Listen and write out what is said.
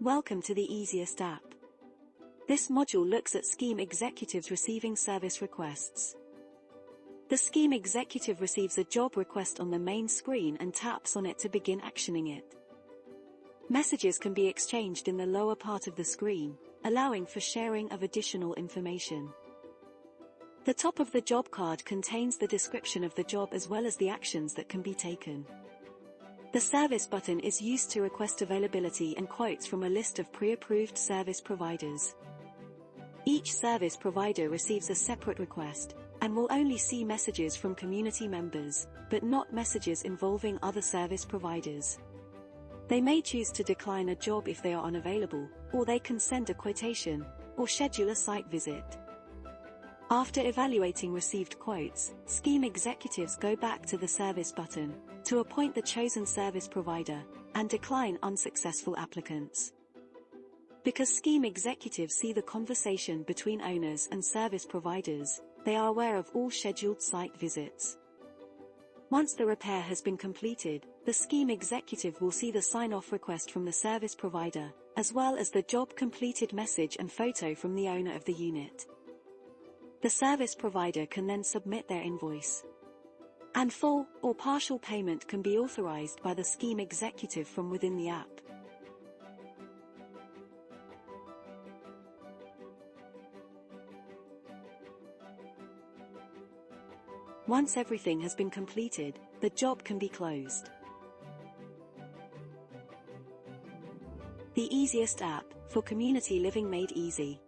Welcome to the EZist app. This module looks at scheme executives receiving service requests. The scheme executive receives a job request on the main screen and taps on it to begin actioning it. Messages can be exchanged in the lower part of the screen, allowing for sharing of additional information. The top of the job card contains the description of the job as well as the actions that can be taken. The service button is used to request availability and quotes from a list of pre-approved service providers. Each service provider receives a separate request, and will only see messages from community members, but not messages involving other service providers. They may choose to decline a job if they are unavailable, or they can send a quotation, or schedule a site visit. After evaluating received quotes, scheme executives go back to the service button, to appoint the chosen service provider, and decline unsuccessful applicants. Because scheme executives see the conversation between owners and service providers, they are aware of all scheduled site visits. Once the repair has been completed, the scheme executive will see the sign-off request from the service provider, as well as the job completed message and photo from the owner of the unit. The service provider can then submit their invoice. And full or partial payment can be authorized by the scheme executive from within the app. Once everything has been completed, the job can be closed. The EZist app, for community living made easy.